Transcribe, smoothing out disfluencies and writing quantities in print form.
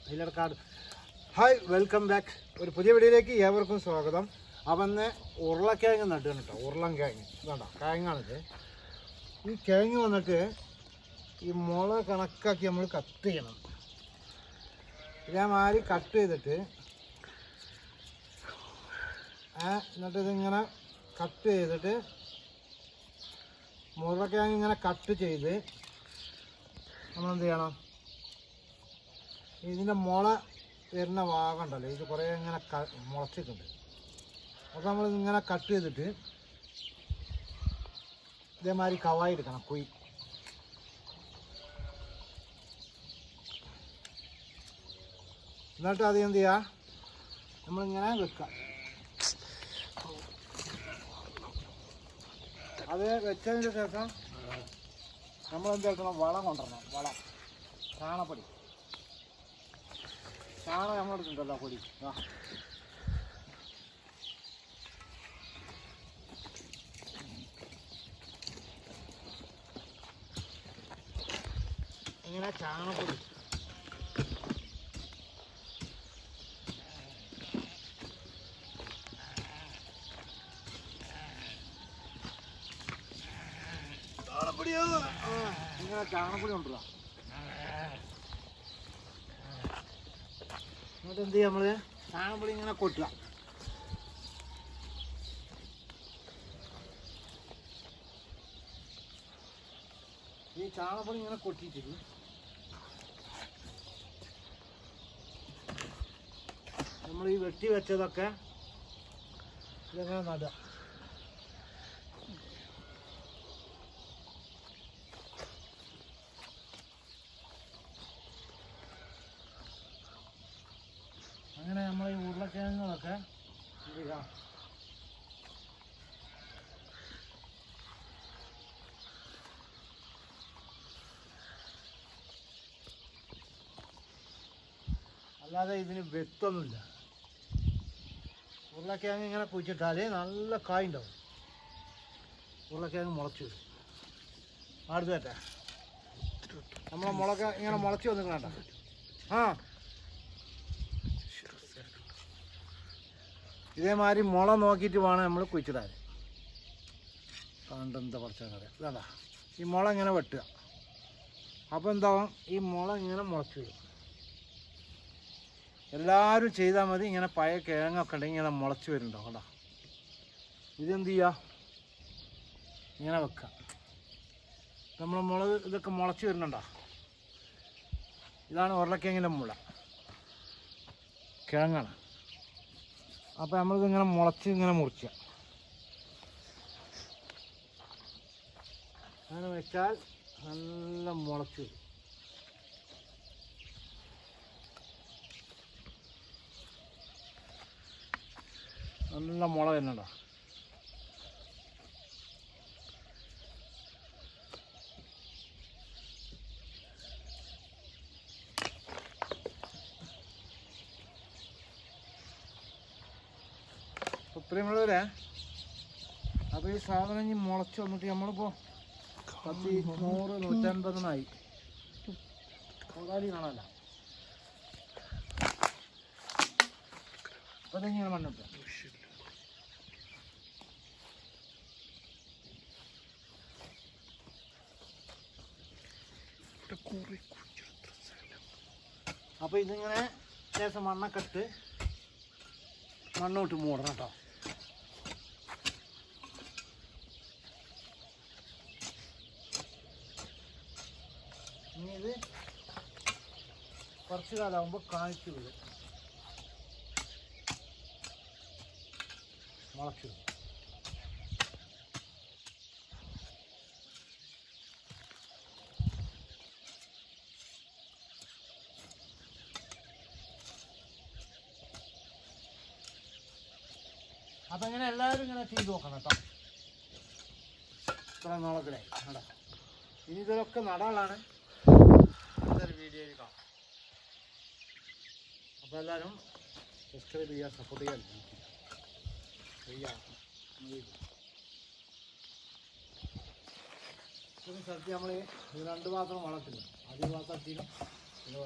അതിലടക്കാട്. Hi, welcome back. ഒരു പുതിയ വീഡിയോയിലേക്ക് ഏവർക്കും സ്വാഗതം. അവന്ന് ഉരുളക്കിഴങ്ങ് നട്ടുകയാണ് കേട്ടോ. ഉരുളക്കിഴങ്ങ് വേണ്ട കിഴങ്ങാണിത്. ഈ കിഴങ്ങ് വന്നിട്ട് ഈ മുള കണക്കാക്കി നമ്മൾ കട്ട് ചെയ്യണം. ഇതേമാതിരി കട്ട് ചെയ്തിട്ട് എന്നിട്ട് ഇതിങ്ങനെ കട്ട് ചെയ്തിട്ട് ഉരുളക്കിഴങ്ങ് ഇങ്ങനെ കട്ട് ചെയ്ത് നമ്മളെന്ത് ചെയ്യണം, ഇതിൻ്റെ മുള വരുന്ന ഭാഗം ഉണ്ടല്ലോ, ഇത് കുറേ ഇങ്ങനെ മുളച്ചിട്ടുണ്ട്. അപ്പോൾ നമ്മളിങ്ങനെ കട്ട് ചെയ്തിട്ട് ഇതേമാതിരി കവായി എടുക്കണം, കുഴി. എന്നിട്ട് അത് എന്ത് ചെയ്യുക, നമ്മളിങ്ങനെ വെക്കുക. അത് വെച്ചതിന് ശേഷം നമ്മളെന്ത് വെക്കണം, വളം കൊണ്ടുവരണം. വളം ചാണപ്പൊടി, ചാണകം നമ്മളെടുത്തിട്ടുണ്ടല്ലോ പൊടി. ഇങ്ങനെ ചാണപ്പൊടി ഇങ്ങനെ ചാണപ്പൊടി കൊണ്ടുവരാം. എന്നിട്ട് എന്ത് ചെയ്യും, നമ്മള് ചാണപ്പൊടി ഇങ്ങനെ കൊട്ടുക. ഈ ചാണപ്പൊടി ഇങ്ങനെ കൊട്ടിയിട്ട് നമ്മൾ ഈ വെട്ടി വെച്ചതൊക്കെ ഇതെങ്ങനെ നടുക. അങ്ങനെ നമ്മൾ ഈ ഉരുളക്കിഴങ്ങുകളൊക്കെ ചെയ്യാം. അല്ലാതെ ഇതിന് വെത്തൊന്നുമില്ല. ഉരുളക്കിഴങ്ങ് ഇങ്ങനെ കുഴിച്ചിട്ടാൽ നല്ല കായ് ഉണ്ടാവും. ഉരുളക്കിഴങ്ങ് മുളച്ചു വരും. അടുത്ത് കേട്ടെ, നമ്മളെ മുളക് ഇങ്ങനെ മുളച്ച് വന്നിട്ട് വേണ്ട. ഇതേമാതിരി മുള നോക്കിയിട്ട് വേണം നമ്മൾ കുഴിച്ചിടാൻ. കണ്ടെന്താ കുറച്ചത് ഇതാ, ഈ മുള ഇങ്ങനെ വെട്ടുക. അപ്പോൾ എന്താവും, ഈ മുള ഇങ്ങനെ മുളച്ച് വരും. എല്ലാവരും ചെയ്താൽ മതി. ഇങ്ങനെ പഴയ കിഴങ്ങൊക്കെ ഉണ്ടെങ്കിൽ ഇങ്ങനെ മുളച്ച് വരുന്നുണ്ടോ കേട്ടോ. ഇതെന്ത് ചെയ്യുക, ഇങ്ങനെ വെക്കുക. നമ്മൾ മുളക് ഇതൊക്കെ മുളച്ച് വരുന്നുണ്ടോ. ഇതാണ് ഉരുളക്കിഴങ്ങിൻ്റെ മുള, കിഴങ്ങാണ്. അപ്പോൾ നമ്മളിതിങ്ങനെ മുളച്ച് ഇങ്ങനെ മുറിക്കുക. അങ്ങനെ വെച്ചാൽ നല്ല മുളച്ച് വരും. നല്ല മുള വരുന്നുണ്ടോ. പ്രിയമുള്ളവരെ, അപ്പോൾ ഈ സാധനം ഇനി മുളച്ച് വന്നിട്ട് നമ്മളിപ്പോൾ 100, 150 കോടാലി കാണാമല്ല. അപ്പോൾ അതെങ്ങനെ മണ്ണിട്ട് അപ്പോൾ ഇതിങ്ങനെ ശേഷം മണ്ണൊക്കെ ഇട്ട് മണ്ണോട്ട് മൂടണം കേട്ടോ. ഇനി ഇത് കുറച്ച് കാലമാകുമ്പോൾ കായ്ച്ചു വരും, മുളച്ചു വരും. അപ്പം ഇങ്ങനെ എല്ലാവരും ഇങ്ങനെ ചെയ്ത് നോക്കണം കേട്ടോ. ഇത്ര നോളത്തിലായി നടാം. ഇനി ഇതിലൊക്കെ നടാളാണ് അടുത്തൊരു വീഡിയോയിൽ കാണാം. അപ്പോൾ എല്ലാവരും സബ്സ്ക്രൈബ് ചെയ്യുക, സപ്പോർട്ട് ചെയ്യാൻ സ്ഥലത്ത് നമ്മൾ 2 പാത്രം വളർത്തില്ല. ആദ്യം പാത്രം ഇട്ടിനും പിന്നെ